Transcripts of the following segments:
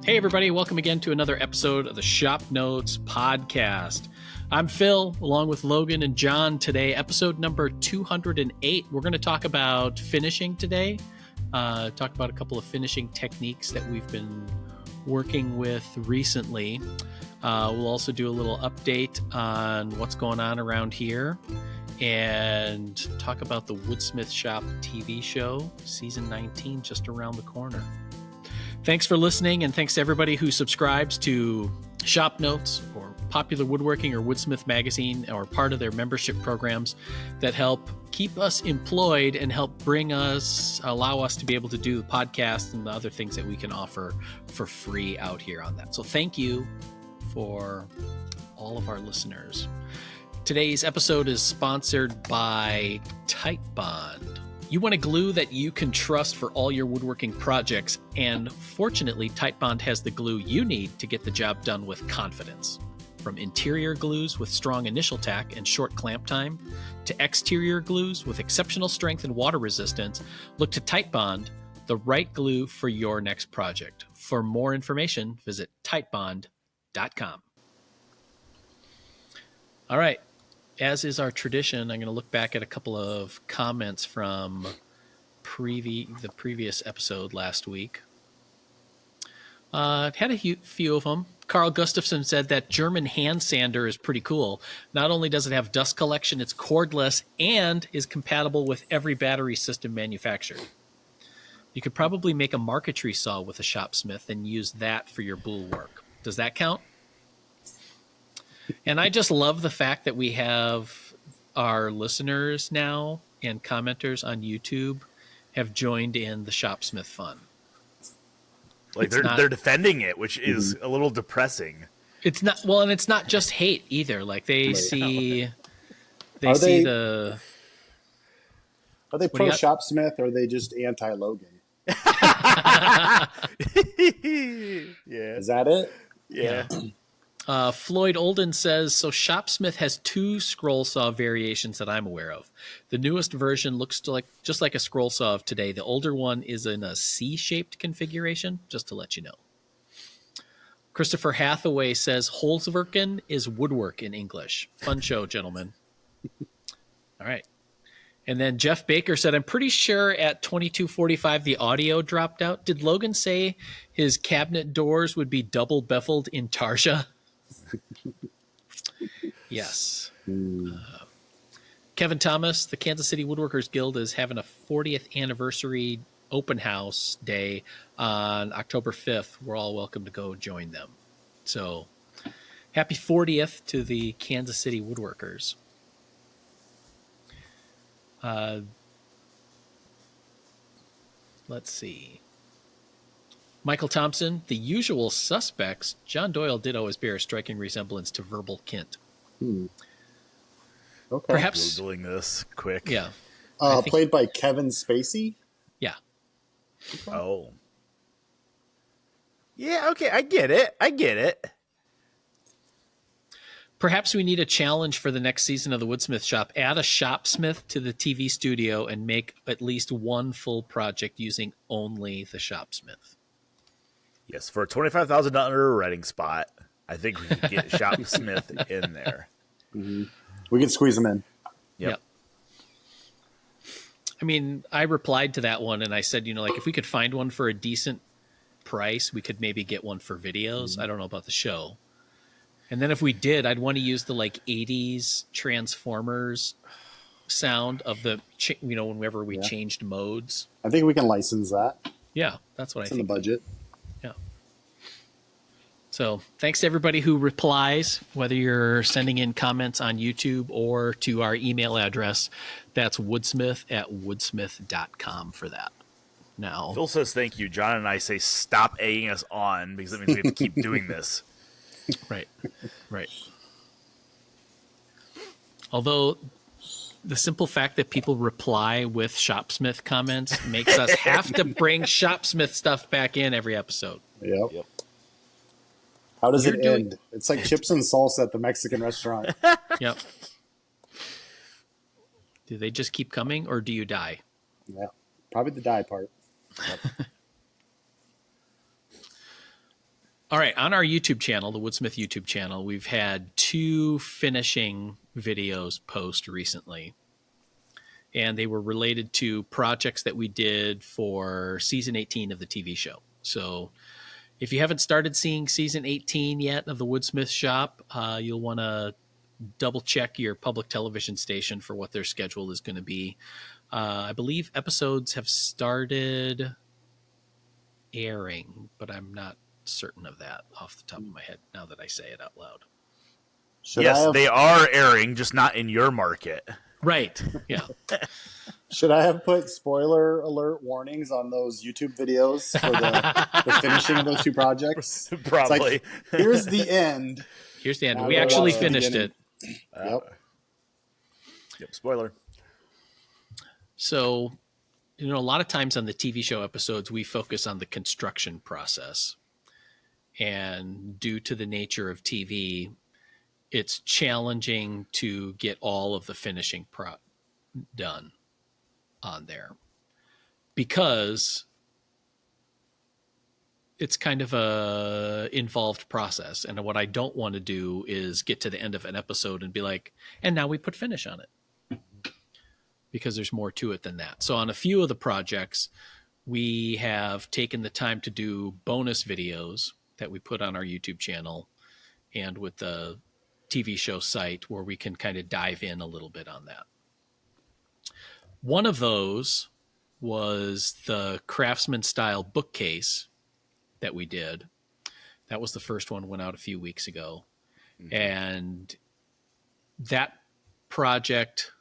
Hey everybody, welcome again to another episode of the ShopNotes Podcast. I'm Phil, along with Logan and John today, episode number 208. We're going to talk about finishing today, talk about a couple of finishing techniques that we've been working with recently. We'll also do a little update on what's going on around here and talk about the Woodsmith Shop TV Show, season 19, just around the corner. Thanks for listening, and thanks to everybody who subscribes to ShopNotes or Popular Woodworking or Woodsmith Magazine or part of their membership programs that help keep us employed and help allow us to be able to do the podcast and the other things that we can offer for free out here on that. So thank you for all of our listeners. Today's episode is sponsored by Titebond. You want a glue that you can trust for all your woodworking projects, and fortunately, Titebond has the glue you need to get the job done with confidence. From interior glues with strong initial tack and short clamp time, to exterior glues with exceptional strength and water resistance, look to Titebond, the right glue for your next project. For more information, visit Titebond.com. All right. As is our tradition, I'm going to look back at a couple of comments from the previous episode last week. I've had a few of them. Carl Gustafson said that German hand sander is pretty cool. Not only does it have dust collection, it's cordless and is compatible with every battery system manufactured. You could probably make a marquetry saw with a Shopsmith and use that for your boule work. Does that count? And I just love the fact that we have our listeners now and commenters on YouTube have joined in the Shopsmith fun. Like they're defending it, which is a little depressing. It's not well, and it's not just hate either. Like they see the. Are they pro Shopsmith or are they just anti Logan? Yeah, is that it? Yeah. Floyd Olden says, so Shopsmith has two scroll saw variations that I'm aware of. The newest version looks just like a scroll saw of today. The older one is in a C-shaped configuration, just to let you know. Christopher Hathaway says, Holzwerken is woodwork in English. Fun show, gentlemen. All right. And then Jeff Baker said, I'm pretty sure at 22:45 the audio dropped out. Did Logan say his cabinet doors would be double beveled in Tarsia? Yes. Kevin Thomas, the Kansas City Woodworkers Guild, is having a 40th anniversary open house day on October 5th. We're all welcome to go join them. So happy 40th to the Kansas City Woodworkers. Let's see. Michael Thompson, the usual suspects. John Doyle did always bear a striking resemblance to Verbal Kint. Okay. Perhaps Googling this quick. Yeah. Played by Kevin Spacey. Yeah. Oh. Yeah. Okay. I get it. Perhaps we need a challenge for the next season of the Woodsmith Shop. Add a Shopsmith to the TV studio and make at least one full project using only the Shopsmith. Yes, for a $25,000 writing spot, I think we can get Shopsmith in there. Mm-hmm. We can squeeze them in. Yep. I mean, I replied to that one and I said, if we could find one for a decent price, we could maybe get one for videos. I don't know about the show. And then if we did, I'd want to use the 80s Transformers sound of the, whenever we changed modes. I think we can license that. Yeah, that's what it's I think. In the budget. Yeah. So thanks to everybody who replies, whether you're sending in comments on YouTube or to our email address. That's woodsmith@woodsmith.com for that. Now, Phil says thank you. John and I say stop egging us on because that means we have to keep doing this. Right. Although the simple fact that people reply with Shopsmith comments makes us have to bring Shopsmith stuff back in every episode. Yep. How does it end? It's like chips and salsa at the Mexican restaurant. Yep. Do they just keep coming or do you die? Yeah, probably the die part. Yep. All right, on our YouTube channel, the Woodsmith YouTube channel, we've had 2 finishing videos post recently, and they were related to projects that we did for season 18 of the TV show. So if you haven't started seeing season 18 yet of the Woodsmith Shop, you'll want to double check your public television station for what their schedule is going to be. I believe episodes have started airing, but I'm not certain of that off the top of my head now that I say it out loud. They are airing, just not in your market. Right. Yeah. Should I have put spoiler alert warnings on those YouTube videos for the finishing of those 2 projects? Probably. It's like, here's the end. Here's the end. Now We we'll actually watch the finished beginning. it. Yep. Spoiler. So, a lot of times on the TV show episodes, we focus on the construction process. And due to the nature of TV, it's challenging to get all of the finishing done on there because it's kind of a involved process. And what I don't want to do is get to the end of an episode and be like, and now we put finish on it, because there's more to it than that. So on a few of the projects, we have taken the time to do bonus videos that we put on our YouTube channel and with the TV show site where we can kind of dive in a little bit on that. One of those was the Craftsman style bookcase that we did. That was the first one, went out a few weeks ago. Mm-hmm. And that project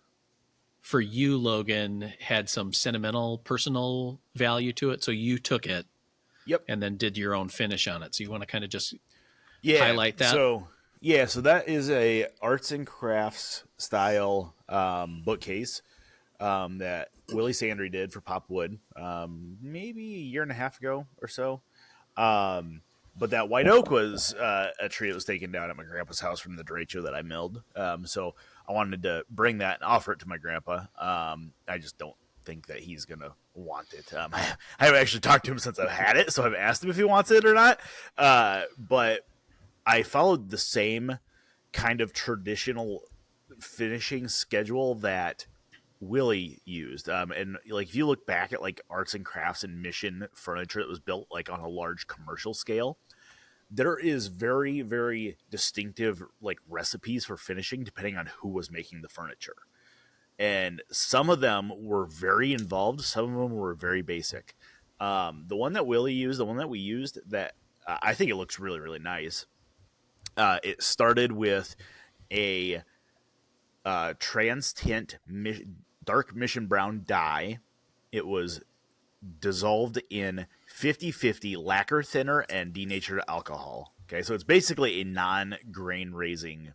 for you, Logan, had some sentimental, personal value to it. So you took it. Yep. And then did your own finish on it. So you want to kind of just highlight that? So that is a arts and crafts style bookcase that Willie Sandry did for Pop Wood maybe a year and a half ago or so. But that white oak was a tree that was taken down at my grandpa's house from the derecho that I milled. So I wanted to bring that and offer it to my grandpa. I just don't think that he's going to want it. I haven't actually talked to him since I've had it, so I've asked him if he wants it or not. But I followed the same kind of traditional finishing schedule that Willie used. And like, if you look back at like arts and crafts and mission furniture that was built like on a large commercial scale, there is very, very distinctive like recipes for finishing depending on who was making the furniture. And some of them were very involved. Some of them were very basic. The one that Willie used, the one that we used, that I think it looks really, really nice. It started with a trans tint dark mission brown dye. It was dissolved in 50/50 lacquer thinner and denatured alcohol. Okay, so it's basically a non-grain raising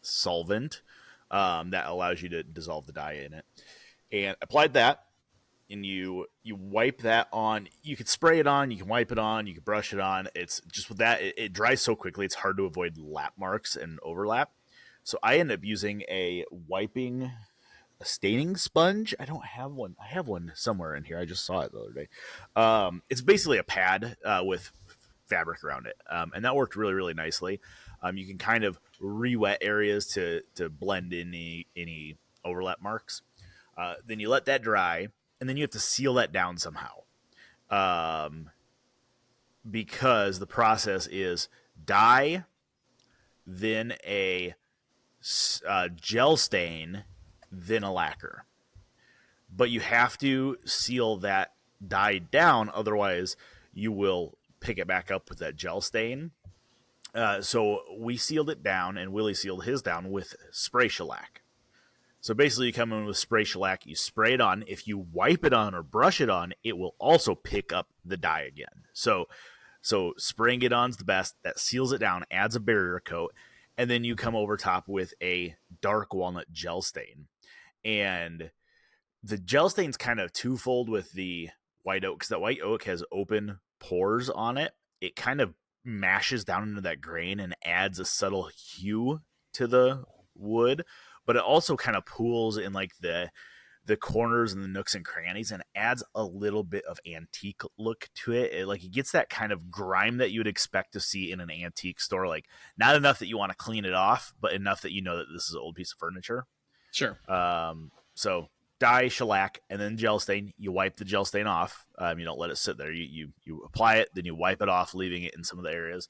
solvent that allows you to dissolve the dye in it. And applied that, and you wipe that on. You could spray it on, you can wipe it on, you can brush it on. It's just with that, it dries so quickly, it's hard to avoid lap marks and overlap. So I end up using a staining sponge. I don't have one. I have one somewhere in here. I just saw it the other day. It's basically a pad with fabric around it. And that worked really, really nicely. You can kind of re-wet areas to blend in any overlap marks. Then you let that dry, and then you have to seal that down somehow. Because the process is dye, then a gel stain, then a lacquer. But you have to seal that dye down, otherwise you will pick it back up with that gel stain. So we sealed it down, and Willie sealed his down with spray shellac. So basically you come in with spray shellac, you spray it on. If you wipe it on or brush it on, it will also pick up the dye again. So spraying it on is the best. That seals it down, adds a barrier coat, and then you come over top with a dark walnut gel stain. And the gel stain's kind of twofold with the white oak, because that white oak has open pores on it. It kind of mashes down into that grain and adds a subtle hue to the wood, but it also kind of pools in like the the corners and the nooks and crannies, and adds a little bit of antique look to it. It gets that kind of grime that you would expect to see in an antique store. Like, not enough that you want to clean it off, but enough that you know that this is an old piece of furniture. Sure. So dye, shellac, and then gel stain. You wipe the gel stain off. You don't let it sit there. You apply it, then you wipe it off, leaving it in some of the areas.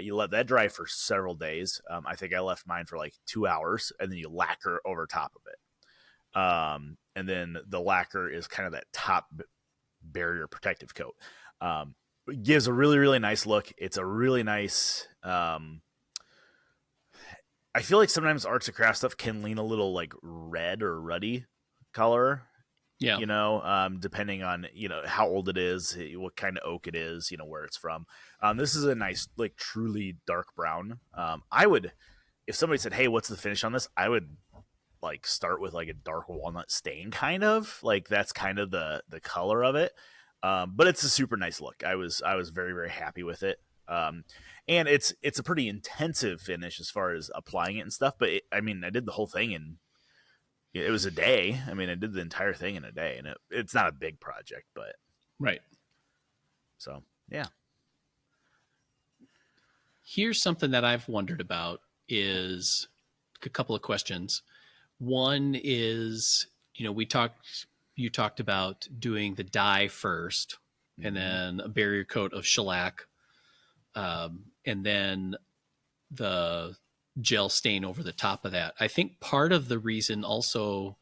You let that dry for several days. I think I left mine for like 2 hours, and then you lacquer over top of it. And then the lacquer is kind of that top barrier protective coat. It gives a really, really nice look. It's a really nice, I feel like sometimes arts and crafts stuff can lean a little like red or ruddy color. Yeah. You know, depending on, how old it is, what kind of oak it is, where it's from. This is a nice, like, truly dark brown. I would, if somebody said, hey, what's the finish on this? I would like start with like a dark walnut stain, kind of like that's kind of the color of it. But it's a super nice look. I was very, very happy with it. And it's a pretty intensive finish as far as applying it and stuff. But I did the whole thing in, it was a day. I did the entire thing in a day, and it's not a big project, but right. So, yeah. Here's something that I've wondered about is a couple of questions. One is, you talked about doing the dye first, and then a barrier coat of shellac, and then the gel stain over the top of that. I think part of the reason also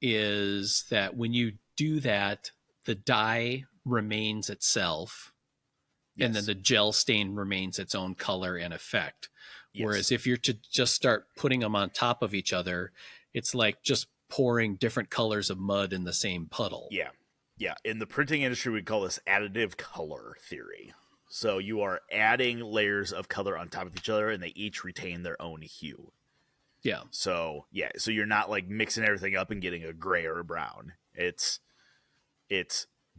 is that when you do that, the dye remains itself, yes, and then the gel stain remains its own color and effect. Yes. Whereas if you're to just start putting them on top of each other, it's like just pouring different colors of mud in the same puddle. Yeah. Yeah. In the printing industry, we call this additive color theory. So you are adding layers of color on top of each other, and they each retain their own hue. Yeah. So you're not like mixing everything up and getting a gray or a brown. It's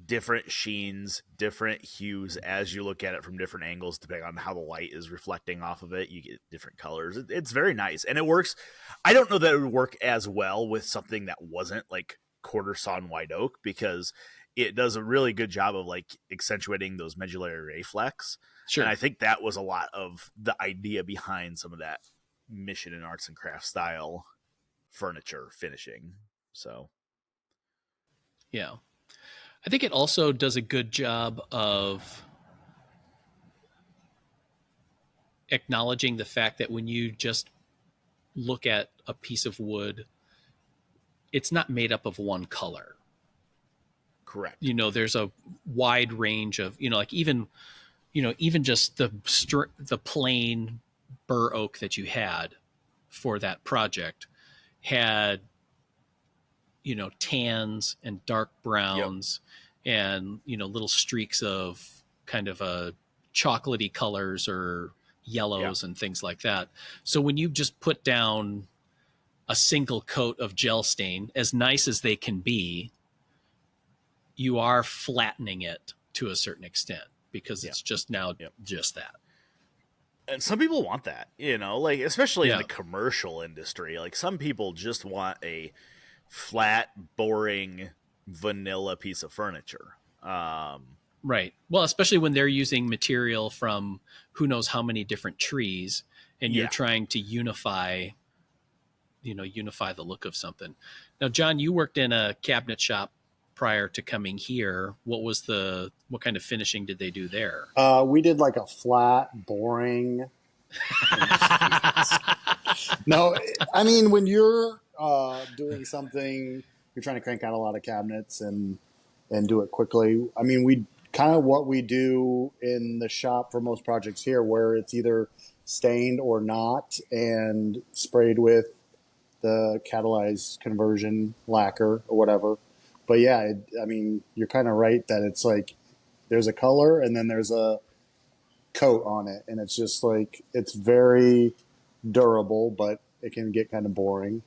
different sheens, different hues as you look at it from different angles, depending on how the light is reflecting off of it. You get different colors. It's very nice, and it works. I don't know that it would work as well with something that wasn't like quarter sawn white oak, because it does a really good job of like accentuating those medullary reflex. Sure. And I think that was a lot of the idea behind some of that mission and arts and crafts style furniture finishing. So, yeah. I think it also does a good job of acknowledging the fact that when you just look at a piece of wood, it's not made up of one color. Correct. There's a wide range of, like even just the plain bur oak that you had for that project had, tans and dark browns, yep, and, little streaks of kind of a chocolatey colors or yellows, yep, and things like that. So when you just put down a single coat of gel stain, as nice as they can be, you are flattening it to a certain extent, because it's just now, yep, just that. And some people want that, like, especially yeah, in the commercial industry. Like, some people just want a flat, boring, vanilla piece of furniture. Right. Well, especially when they're using material from who knows how many different trees, and you're trying to unify the look of something. Now, John, you worked in a cabinet shop prior to coming here. What kind of finishing did they do there? We did like a flat, boring. No, when you're doing something, you're trying to crank out a lot of cabinets and do it quickly. We kind of what we do in the shop for most projects here, where it's either stained or not and sprayed with the catalyzed conversion lacquer or whatever. But yeah, you're kind of right that it's like there's a color and then there's a coat on it, and it's just like it's very durable, but it can get kind of boring.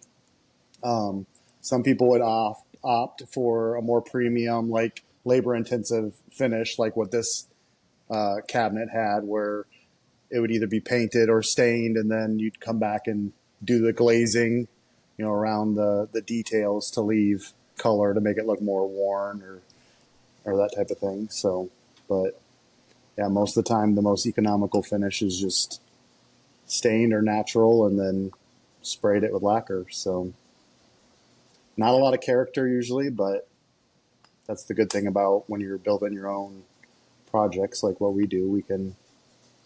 Some people would opt for a more premium, like labor-intensive finish, like what this cabinet had, where it would either be painted or stained, and then you'd come back and do the glazing around the details to leave color to make it look more worn or that type of thing. So, but yeah, most of the time, the most economical finish is just stained or natural and then sprayed it with lacquer. So not a lot of character usually, but that's the good thing about when you're building your own projects like what we do. We can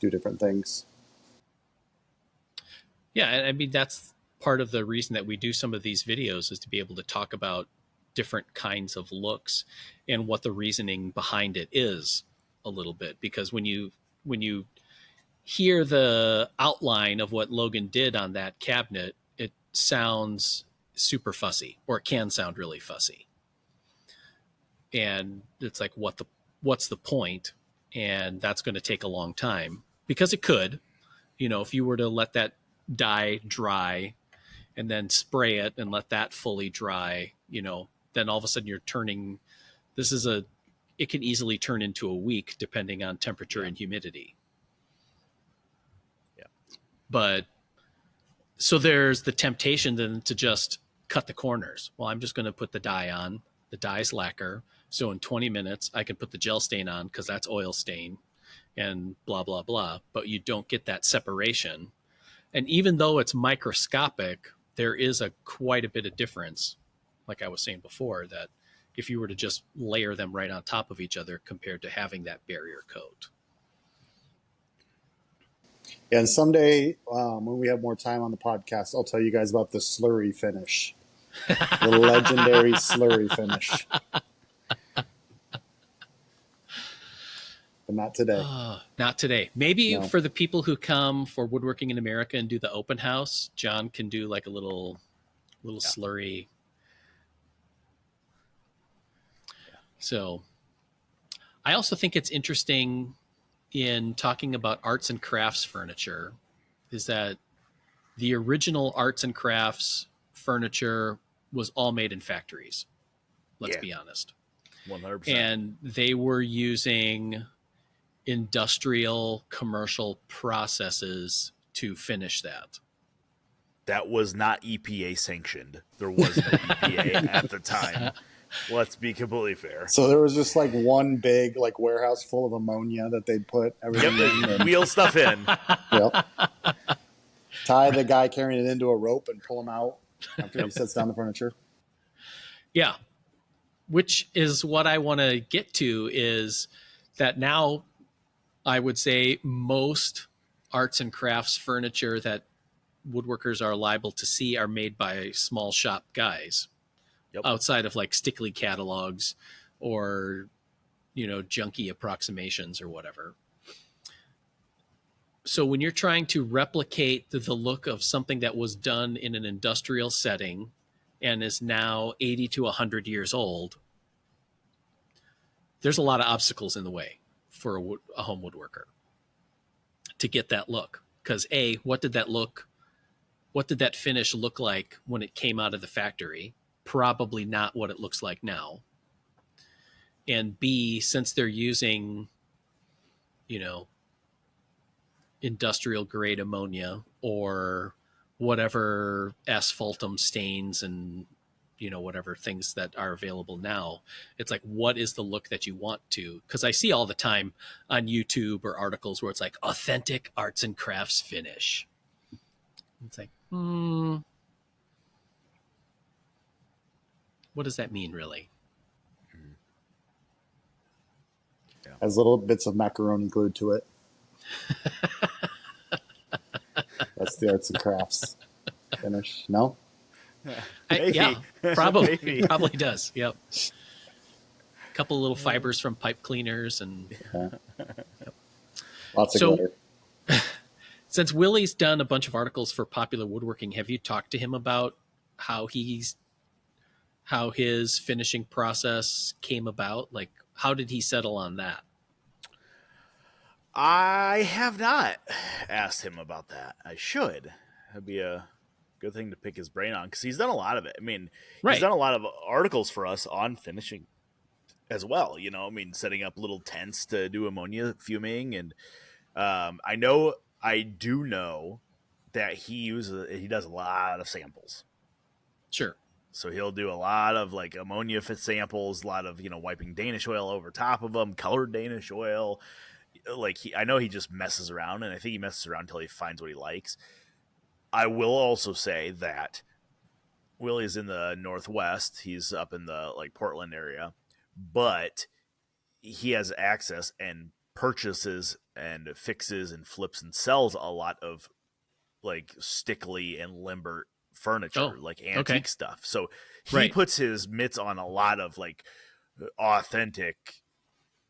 do different things. Yeah, I mean, that's part of the reason that we do some of these videos, is to be able to talk about different kinds of looks and what the reasoning behind it is a little bit. Because when you hear the outline of what Logan did on that cabinet, it sounds super fussy, or it can sound really fussy. And it's like, what's the point? And that's going to take a long time, because it could, if you were to let that dye dry and then spray it and let that fully dry, then all of a sudden you're turning, it can easily turn into a week depending on temperature and humidity. Yeah. But so there's the temptation then to just cut the corners. Well, I'm just going to put the dye on. The dye's lacquer. So in 20 minutes, I can put the gel stain on because that's oil stain and blah, blah, blah. But you don't get that separation. And even though it's microscopic, there is quite a bit of difference. Like I was saying before, that if you were to just layer them right on top of each other compared to having that barrier coat. And someday, when we have more time on the podcast, I'll tell you guys about the slurry finish, the legendary slurry finish. But not today. Not today. Maybe No. For the people who come for Woodworking in America and do the open house, John can do like a little slurry. So I also think it's interesting in talking about arts and crafts furniture is that the original arts and crafts furniture was all made in factories. Let's be honest. 100%. And they were using industrial commercial processes to finish that. That was not EPA sanctioned. There was no EPA at the time. Let's be completely fair. So there was just like one big warehouse full of ammonia that they'd put everything in. And, Wheel stuff in. yep. Tie the guy carrying it into a rope and pull him out after he sets down the furniture. Yeah. Which is what I want to get to, is that now I would say most arts and crafts furniture that woodworkers are liable to see are made by small shop guys. Yep. Outside of like stickly catalogs or, junky approximations or whatever. So when you're trying to replicate the look of something that was done in an industrial setting and is now 80 to 100 years old, there's a lot of obstacles in the way for a home woodworker to get that look. Because what did that finish look like when it came out of the factory? Probably not what it looks like now. And B, since they're using, industrial grade ammonia or whatever asphaltum stains and, whatever things that are available now, it's like, what is the look that you want to? Because I see all the time on YouTube or articles where it's like authentic arts and crafts finish. It's like, what does that mean, really? Yeah. Has little bits of macaroni glued to it. That's the arts and crafts finish. No? Probably does. Yep. A couple of little fibers from pipe cleaners and Yep. Lots of glitter. Since Willie's done a bunch of articles for Popular Woodworking, have you talked to him about how his finishing process came about? Like, how did he settle on that? I have not asked him about that. I should. That'd be a good thing to pick his brain on, because he's done a lot of it. I mean, he's done a lot of articles for us on finishing as well. Setting up little tents to do ammonia fuming. And I do know that he does a lot of samples. Sure. So he'll do a lot of like ammonia samples, a lot of, wiping Danish oil over top of them, colored Danish oil. Like I know he just messes around, and I think he messes around until he finds what he likes. I will also say that Willie's in the Northwest. He's up in the like Portland area, but he has access and purchases and fixes and flips and sells a lot of like stickly and limber furniture, like antique stuff. So he puts his mitts on a lot of like authentic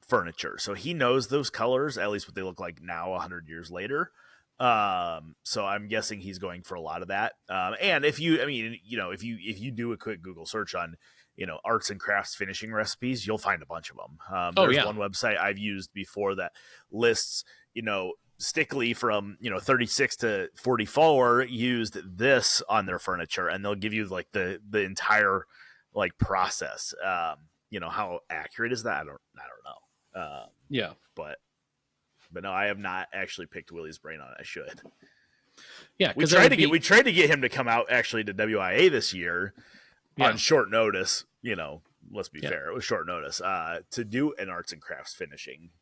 furniture. So he knows those colors, at least what they look like now 100 years later. So I'm guessing he's going for a lot of that. And if you do a quick Google search on, arts and crafts finishing recipes, you'll find a bunch of them. There's one website I've used before that lists, Stickley from 36 to 44 used this on their furniture, and they'll give you like the entire like process. How accurate is that? I don't know. But no, I have not actually picked Willie's brain on it. I should. Yeah, we tried to get him to come out actually to WIA this year on short notice. Let's be fair, it was short notice to do an arts and crafts finishing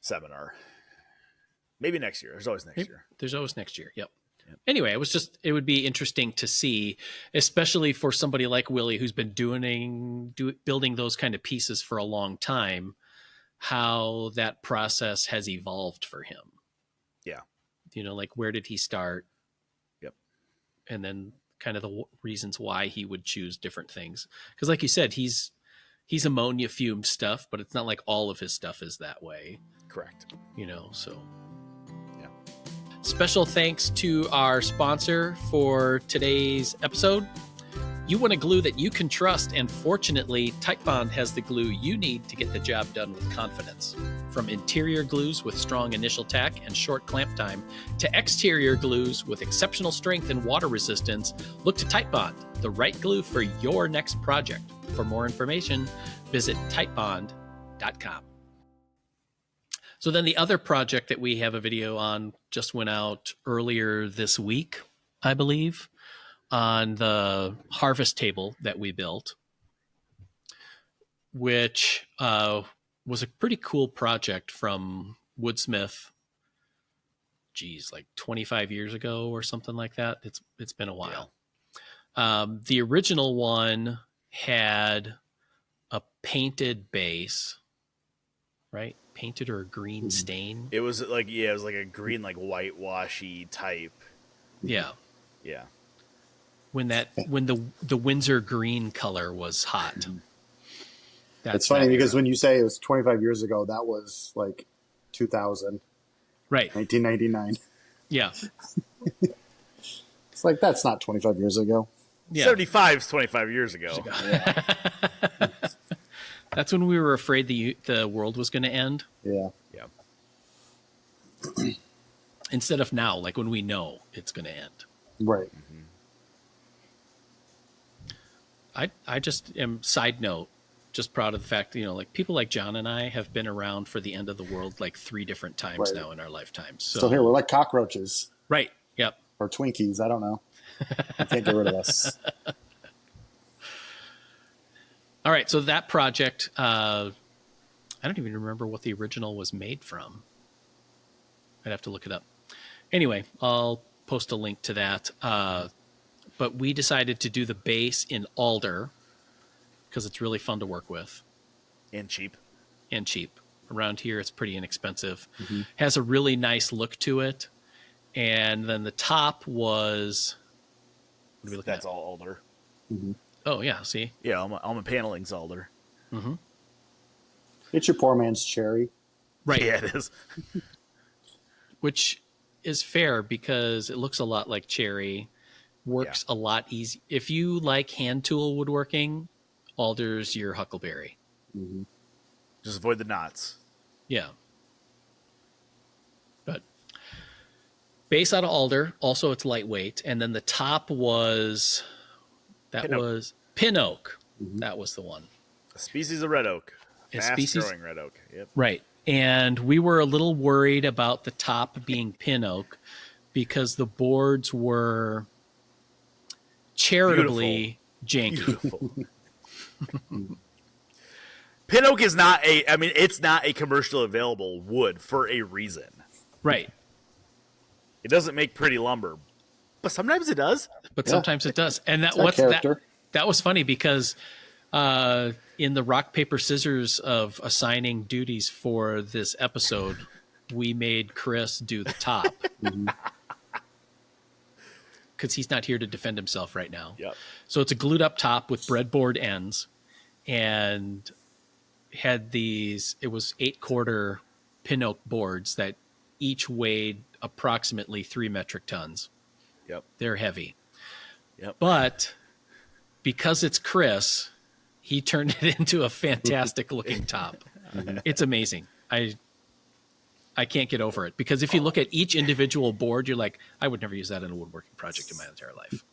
seminar. Maybe next year. There's always next year. There's always next year. Yep. Anyway, it would be interesting to see, especially for somebody like Willie, who's been building those kind of pieces for a long time, how that process has evolved for him. Yeah. Like where did he start? Yep. And then kind of the reasons why he would choose different things. Because like you said, he's ammonia fumed stuff, but it's not like all of his stuff is that way. Correct. So. Yeah. Special thanks to our sponsor for today's episode. You want a glue that you can trust, and fortunately, Titebond has the glue you need to get the job done with confidence. From interior glues with strong initial tack and short clamp time to exterior glues with exceptional strength and water resistance, look to Titebond, the right glue for your next project. For more information, visit titebond.com. So then the other project that we have a video on just went out earlier this week, I believe, on the harvest table that we built, which was a pretty cool project from Woodsmith. Like 25 years ago or something like that. It's been a while. Yeah. The original one had a painted base, right? Painted or a green stain. It was like a green, like whitewashy type. Yeah. Yeah. When the Windsor green color was hot. It's funny because when you say it was 25 years ago, that was like 2000. Right. 1999. Yeah. It's like, that's not 25 years ago. Yeah. 75 is 25 years ago. Yeah. That's when we were afraid the world was going to end. Yeah. Yeah. Instead of now, like when we know it's going to end. Right. I just am, side note, just proud of the fact, like people like John and I have been around for the end of the world like 3 different times now in our lifetimes. So here, we're like cockroaches. Right. Yep. Or Twinkies. I don't know. You can't get rid of us. All right. So that project, I don't even remember what the original was made from. I'd have to look it up. Anyway, I'll post a link to that. But we decided to do the base in alder because it's really fun to work with. And cheap. Around here, it's pretty inexpensive. Has a really nice look to it. And then the top was... What are we looking at? That's all alder. Oh, yeah. See? Yeah, all my paneling's alder. It's your poor man's cherry. Right. Yeah, it is. Which is fair because it looks a lot like cherry. Works a lot easy. If you like hand tool woodworking, alder's your huckleberry. Just avoid the knots. Yeah. But base out of alder. Also, it's lightweight. And then the top was... pin oak. That was the one. A species of red oak. Fast-growing red oak. Yep. Right. And we were a little worried about the top being pin oak because the boards were charitably janky. Beautiful. Pin oak is not it's not a commercially available wood for a reason. Right. It doesn't make pretty lumber, but sometimes it does. But sometimes it does. And that was funny because in the rock, paper, scissors of assigning duties for this episode, we made Chris do the top. Because he's not here to defend himself right now. Yep. So it's a glued up top with breadboard ends, and had these, it was 8-quarter pin oak boards that each weighed approximately 3 metric tons. Yep. They're heavy. Yep. But because it's Chris, he turned it into a fantastic looking top. It's amazing. I can't get over it, because if you look at each individual board, you're like, I would never use that in a woodworking project in my entire life.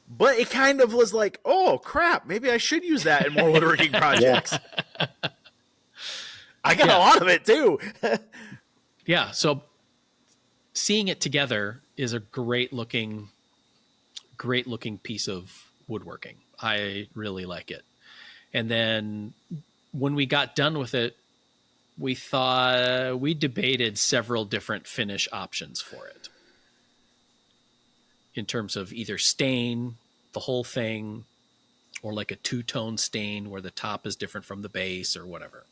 But it kind of was like, oh crap, maybe I should use that in more woodworking projects. I got a lot of it too. Yeah. So seeing it together is a great looking piece of woodworking. I really like it. And then when we got done with it, we debated several different finish options for it, in terms of either stain the whole thing, or like a 2-tone stain where the top is different from the base or whatever.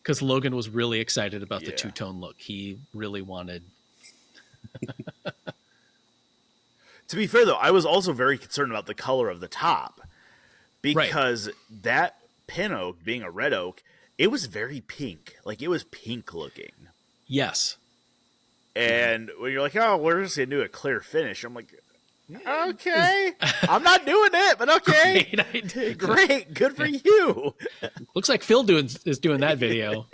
Because Logan was really excited about the 2-tone look. He really wanted. To be fair, though, I was also very concerned about the color of the top, because that pin oak, being a red oak, it was very pink. Like, it was pink looking. Yes. And when you're like, oh, we're just going to do a clear finish, I'm like, okay. I'm not doing it, but okay. Great idea. Great. Good for you. Looks like Phil is doing that video.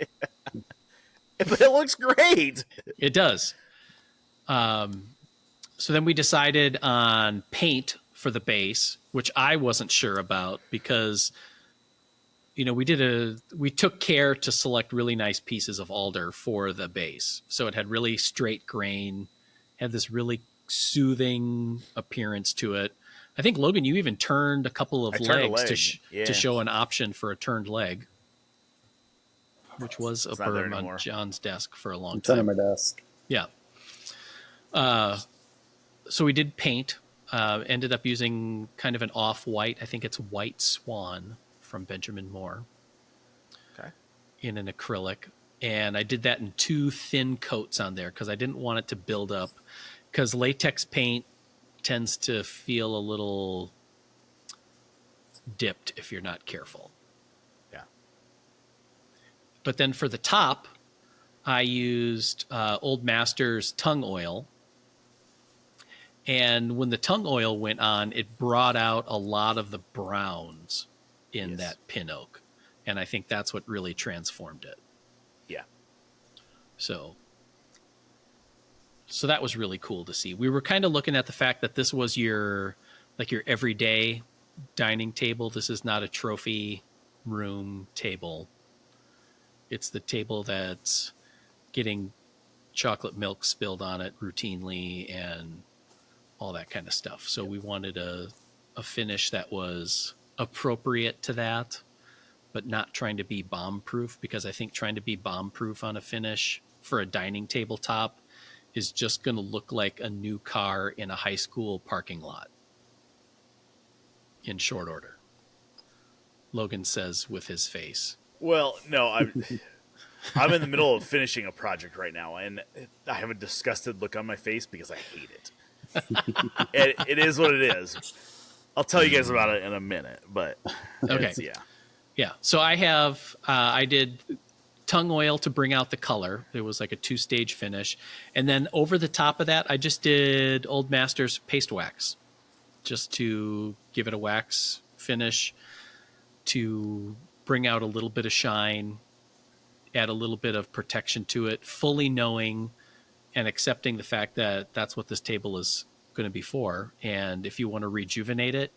But it looks great. It does. So then we decided on paint for the base, which I wasn't sure about, because we took care to select really nice pieces of alder for the base. So it had really straight grain, had this really soothing appearance to it. I think, Logan, you even turned a couple of legs to show an option for a turned leg, which was a berm on John's desk for a long time. It's on my desk. Yeah. So we did paint, ended up using kind of an off-white. I think it's White Swan from Benjamin Moore. Okay. In an acrylic. And I did that in 2 thin coats on there because I didn't want it to build up, because latex paint tends to feel a little dipped if you're not careful. Yeah. But then for the top, I used Old Master's tongue oil. And when the tongue oil went on, it brought out a lot of the browns in that pin oak. And I think that's what really transformed it. Yeah. So that was really cool to see. We were kind of looking at the fact that this was your everyday dining table. This is not a trophy room table. It's the table that's getting chocolate milk spilled on it routinely and all that kind of stuff. So we wanted a finish that was appropriate to that, but not trying to be bomb-proof, because I think trying to be bomb-proof on a finish for a dining tabletop is just going to look like a new car in a high school parking lot in short order. Logan says with his face. Well, no, I'm in the middle of finishing a project right now, and I have a disgusted look on my face because I hate it. It is what it is. I'll tell you guys about it in a minute, but okay. Yeah. So I did tongue oil to bring out the color. It was like a 2-stage finish. And then over the top of that, I just did Old Master's paste wax, just to give it a wax finish, to bring out a little bit of shine, add a little bit of protection to it, fully knowing and accepting the fact that that's what this table is going to be for. And if you want to rejuvenate it,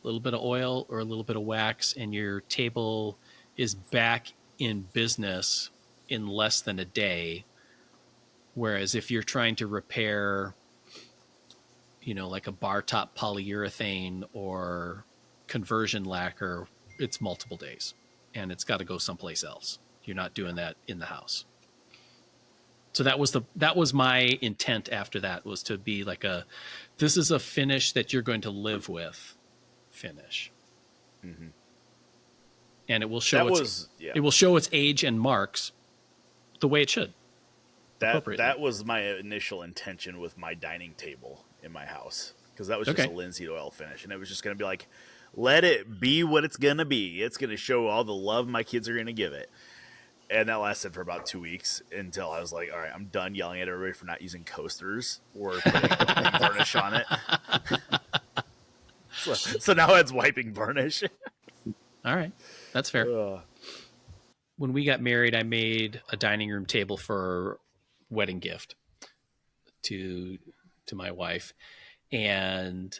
a little bit of oil or a little bit of wax, and your table is back in business in less than a day. Whereas if you're trying to repair, like a bar top polyurethane or conversion lacquer, it's multiple days and it's got to go someplace else. You're not doing that in the house. So that was my intent after that, was to be like this is a finish that you're going to live with finish. Mm-hmm. And it will show it will show its age and marks the way it should. That was my initial intention with my dining table in my house, because that was just a linseed oil finish, and it was just going to be like, let it be what it's going to be. It's going to show all the love my kids are going to give it. And that lasted for about 2 weeks until I was like, all right, I'm done yelling at everybody for not using coasters or putting varnish on it. So now it's wiping varnish. All right. That's fair. When we got married, I made a dining room table for wedding gift to my wife. And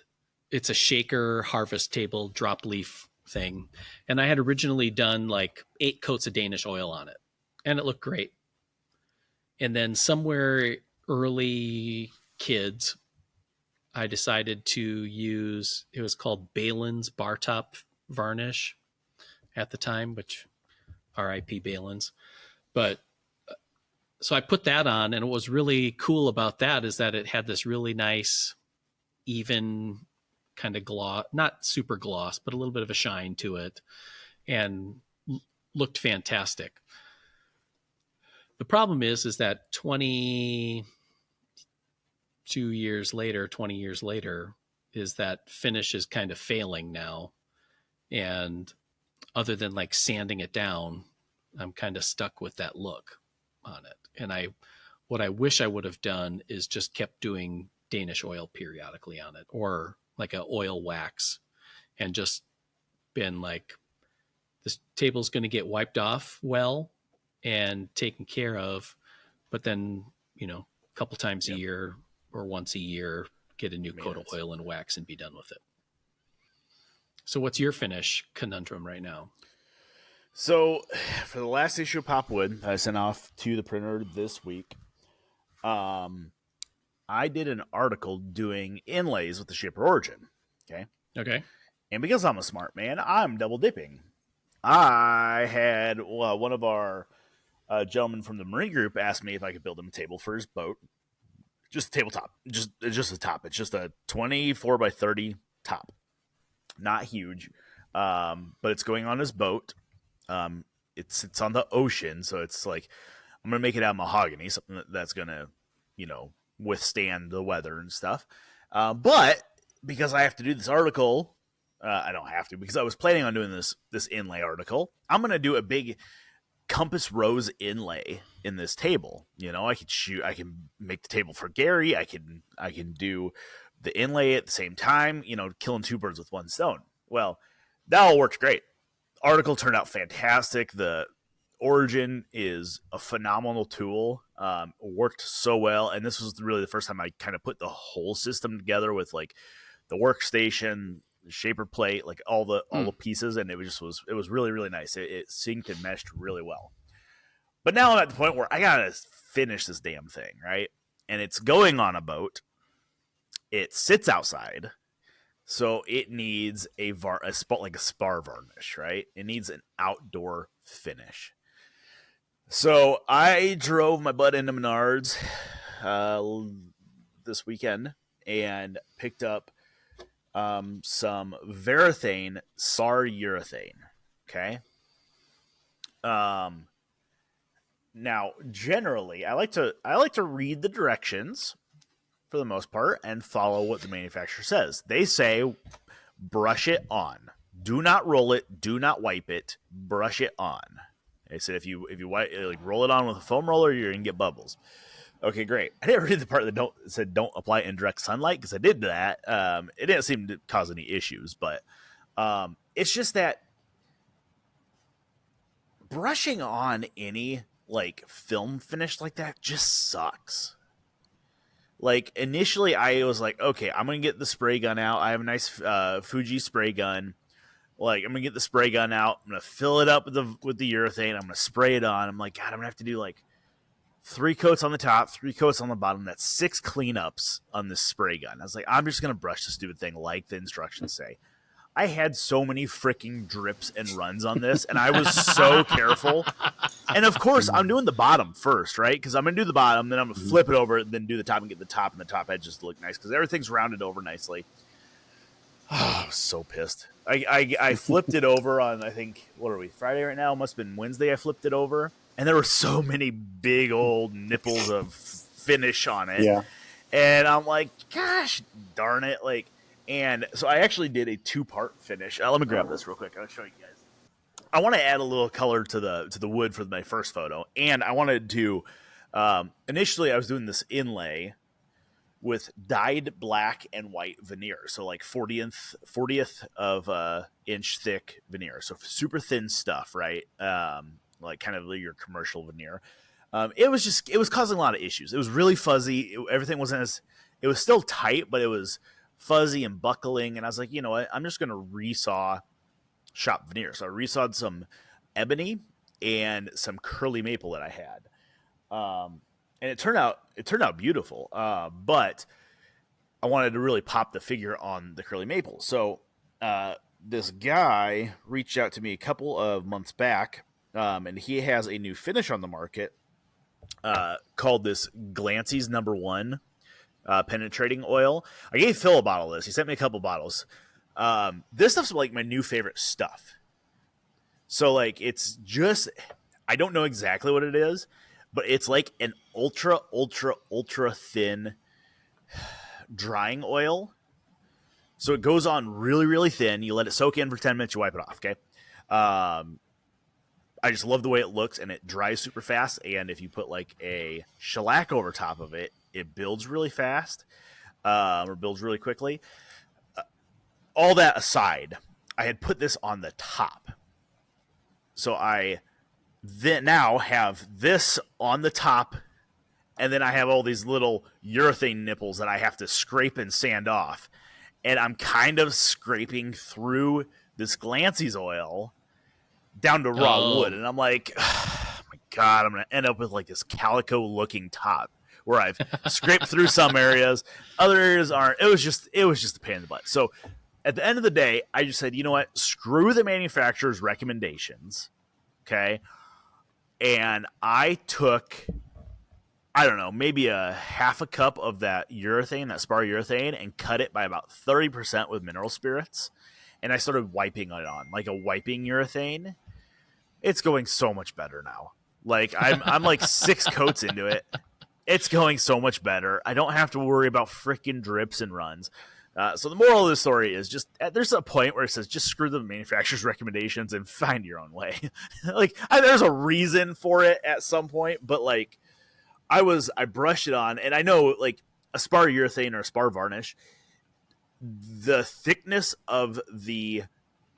it's a shaker harvest table drop leaf thing. And I had originally done like 8 coats of Danish oil on it, and it looked great. And then somewhere early kids, I decided to use, it was called Balin's bar top varnish at the time, which RIP Balin's. But so I put that on, and what was really cool about that is that it had this really nice, even kind of gloss, not super gloss, but a little bit of a shine to it, and looked fantastic. The problem is that 20 years later, is that finish is kind of failing now. And other than like sanding it down, I'm kind of stuck with that look on it. And what I wish I would have done is just kept doing Danish oil periodically on it, or like a oil wax, and just been like, this table's going to get wiped off well and taken care of, but then, a couple times a year or once a year, get a new coat of oil and wax and be done with it. So what's your finish conundrum right now? So for the last issue of Popwood I sent off to the printer this week, I did an article doing inlays with the Shaper Origin. Okay. And because I'm a smart man, I'm double dipping. I had one of our gentlemen from the Marine Group asked me if I could build him a table for his boat. Just a tabletop. Just a top. It's just a 24 by 30 top. Not huge. But it's going on his boat. It sits on the ocean, so it's like, I'm going to make it out of mahogany, something that's going to, withstand the weather and stuff. But because I have to do this article, I don't have to, because I was planning on doing this inlay article. I'm going to do a big compass rose inlay in this table. I can make the table for Gary. I can do the inlay at the same time, killing 2 birds with 1 stone. Well, that all worked great. Article turned out fantastic. The Origin is a phenomenal tool. Worked so well, and this was really the first time I kind of put the whole system together with like the workstation, the shaper plate, like all the pieces, and it was really, really nice. It synced and meshed really well. But now I'm at the point where I gotta finish this damn thing, right? And it's going on a boat. It sits outside. So it needs a spot like a Spar varnish, right? It needs an outdoor finish. So I drove my butt into Menards this weekend and picked up some Urethane Spar Urethane. Okay. Now, generally, I like to read the directions for the most part and follow what the manufacturer says. They say brush it on. Do not roll it. Do not wipe it. Brush it on. They said if you wipe, like, roll it on with a foam roller, you're gonna get bubbles. Okay, great. I didn't read the part that said don't apply it in direct sunlight, because I did that. It didn't seem to cause any issues, but it's just that brushing on any like film finish like that just sucks. Like, initially, I was like, okay, I'm going to get the spray gun out. I have a nice Fuji spray gun. Like, I'm going to get the spray gun out. I'm going to fill it up with the urethane. I'm going to spray it on. I'm like, God, I'm going to have to do, like, 3 coats on the top, 3 coats on the bottom. That's 6 cleanups on this spray gun. I was like, I'm just going to brush the stupid thing like the instructions say. I had so many freaking drips and runs on this, and I was so careful. And, of course, I'm doing the bottom first, right? Because I'm going to do the bottom, then I'm going to flip it over, then do the top and get the top and the top edges to look nice because everything's rounded over nicely. Oh, I was so pissed. I flipped it over on, I think, what are we, Friday right now? It must have been Wednesday I flipped it over. And there were so many big old nipples of finish on it. Yeah. And I'm like, gosh darn it. Like, and so I actually did a 2-part finish. Let me grab this real quick. I'll show you guys. I want to add a little color to the wood for my first photo. And I wanted to, initially I was doing this inlay with dyed black and white veneer. So like 40th of inch thick veneer. So super thin stuff, right? Like kind of your commercial veneer. It was causing a lot of issues. It was really fuzzy. Everything wasn't it was still tight, but it was fuzzy and buckling. And I was like, you know what? I'm just going to resaw shop veneer. So I resawed some ebony and some curly maple that I had. And it turned out beautiful. But I wanted to really pop the figure on the curly maple. So this guy reached out to me a couple of months back, and he has a new finish on the market called this Glancy's No. 1 penetrating oil. I gave Phil a bottle of this. He sent me a couple bottles. This stuff's like my new favorite stuff. So like it's just, I don't know exactly what it is, but it's like an ultra thin drying oil. So it goes on really, really thin. You let it soak in for 10 minutes. You wipe it off. Okay. I just love the way it looks, and it dries super fast. And if you put like a shellac over top of it, it builds really fast, or builds really quickly. All that aside, I had put this on the top. So I then now have this on the top, and then I have all these little urethane nipples that I have to scrape and sand off. And I'm kind of scraping through this Glancy's oil down to raw wood. And I'm like, oh my God, I'm going to end up with like this calico looking top where I've scraped through some areas, other areas aren't. It was just a pain in the butt. So at the end of the day, I just said, you know what? Screw the manufacturer's recommendations. Okay. And I took, I don't know, maybe a half a cup of that urethane, that Spar Urethane, and cut it by about 30% with mineral spirits. And I started wiping it on, like a wiping urethane. It's going so much better now. Like I'm like 6 coats into it. It's going so much better. I don't have to worry about freaking drips and runs. So the moral of the story is just there's a point where it says just screw the manufacturer's recommendations and find your own way. Like there's a reason for it at some point, but like I brushed it on, and I know like a Spar Urethane or a Spar varnish, the thickness of the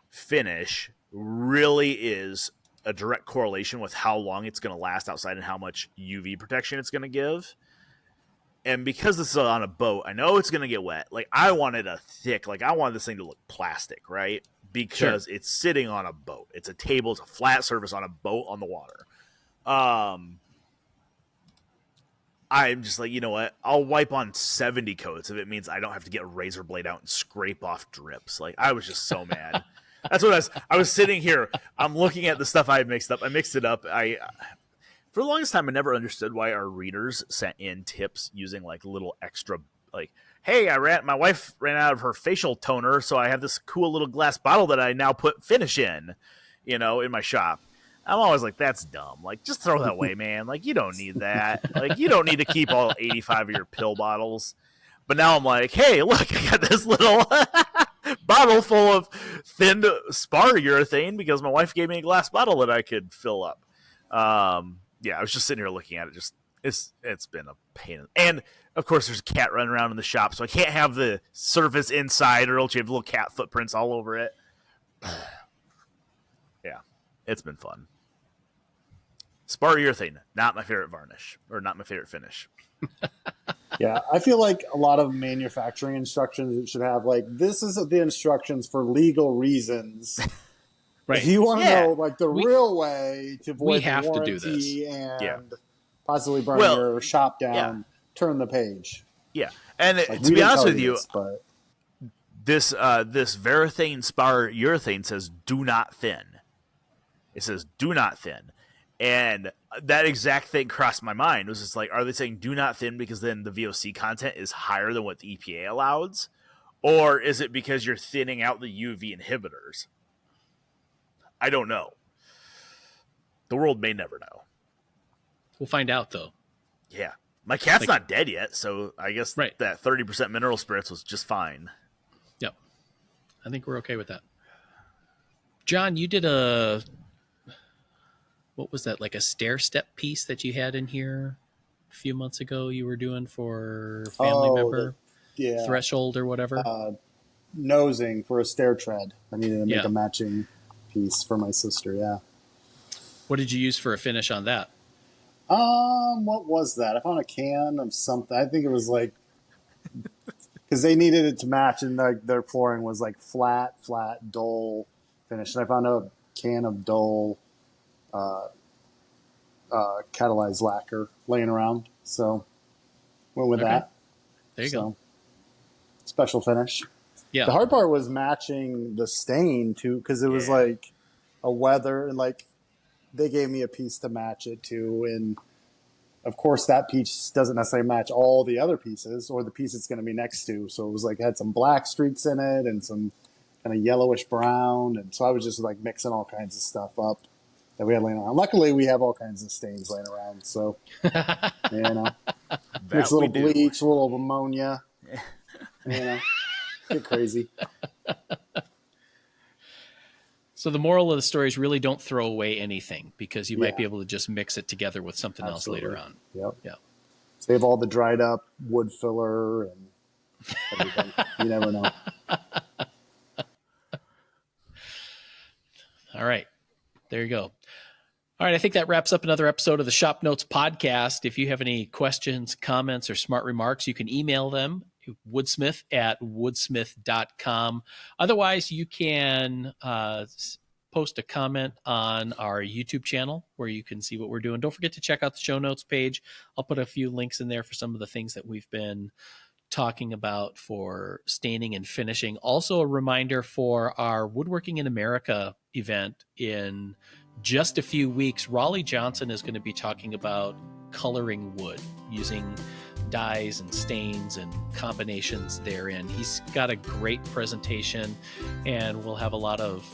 finish really is a direct correlation with how long it's going to last outside and how much UV protection it's going to give. And because this is on a boat, I know it's going to get wet. Like I wanted a thick, like I wanted this thing to look plastic, right? Because It's sitting on a boat. It's a table. It's a flat surface on a boat on the water. I'm just like, you know what? I'll wipe on 70 coats if it means I don't have to get a razor blade out and scrape off drips. Like I was just so mad. That's what I was sitting here. I'm looking at the stuff I had mixed up. I mixed it up. For the longest time, I never understood why our readers sent in tips using like little extra, like, hey, my wife ran out of her facial toner, so I have this cool little glass bottle that I now put finish in, in my shop. I'm always like, that's dumb. Like, just throw that away, man. Like, you don't need that. Like, you don't need to keep all 85 of your pill bottles. But now I'm like, hey, look, I got this little bottle full of thin Spar urethane because my wife gave me a glass bottle that I could fill up. Yeah, I was just sitting here looking at it. Just it's been a pain. And of course, there's a cat running around in the shop, so I can't have the surface inside, or else you have little cat footprints all over it. Yeah, it's been fun. Spar Urethane, not my favorite varnish, or not my favorite finish. Yeah, I feel like a lot of manufacturing instructions should have like, this is the instructions for legal reasons. Right. If you want to know like the real way to avoid warranty and possibly burn Well, your shop down, yeah. turn the page. Yeah. And Like, to we be didn't honest tell with you, this, but this Verathane Spar Urethane says do not thin. It says do not thin. And that exact thing crossed my mind. It was just like, are they saying do not thin because then the VOC content is higher than what the EPA allows? Or is it because you're thinning out the UV inhibitors? I don't know. The world may never know. We'll find out, though. Yeah. My cat's not dead yet, so I guess Right. that 30% mineral spirits was just fine. Yep. I think we're okay with that. John, you did what was that, like a stair step piece that you had in here a few months ago you were doing for family member threshold or whatever? Nosing for a stair tread. I needed to make a matching piece for my sister, yeah. What did you use for a finish on that? What was that? I found a can of something. I think it was like, because they needed it to match, and their flooring was like flat, dull finish. And I found a can of dull catalyzed lacquer laying around, so went with that. There you go. Special finish. Yeah. The hard part was matching the stain too, because it was like a weather, and like they gave me a piece to match it to, and of course that piece doesn't necessarily match all the other pieces or the piece it's going to be next to. So it was like it had some black streaks in it and some kind of yellowish brown, and so I was just like mixing all kinds of stuff up that we had laying around. Luckily, we have all kinds of stains laying around, so you know, mix a little bleach, a little ammonia, you know, get crazy. So the moral of the story is really don't throw away anything, because you might be able to just mix it together with something else later on. Yep. Yeah. Save all the dried up wood filler and everything. You never know. All right. There you go. All right. I think that wraps up another episode of the Shop Notes Podcast. If you have any questions, comments, or smart remarks, you can email them to woodsmith@woodsmith.com. Otherwise, you can post a comment on our YouTube channel where you can see what we're doing. Don't forget to check out the show notes page. I'll put a few links in there for some of the things that we've been talking about for staining and finishing. Also, a reminder for our Woodworking in America event in just a few weeks. Raleigh Johnson is going to be talking about coloring wood using dyes and stains and combinations therein. He's got a great presentation, and we'll have a lot of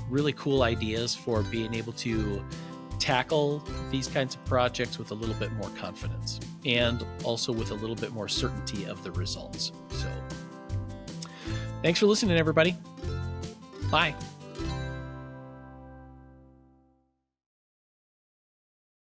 really cool ideas for being able to tackle these kinds of projects with a little bit more confidence and also with a little bit more certainty of the results. So thanks for listening, everybody. Bye.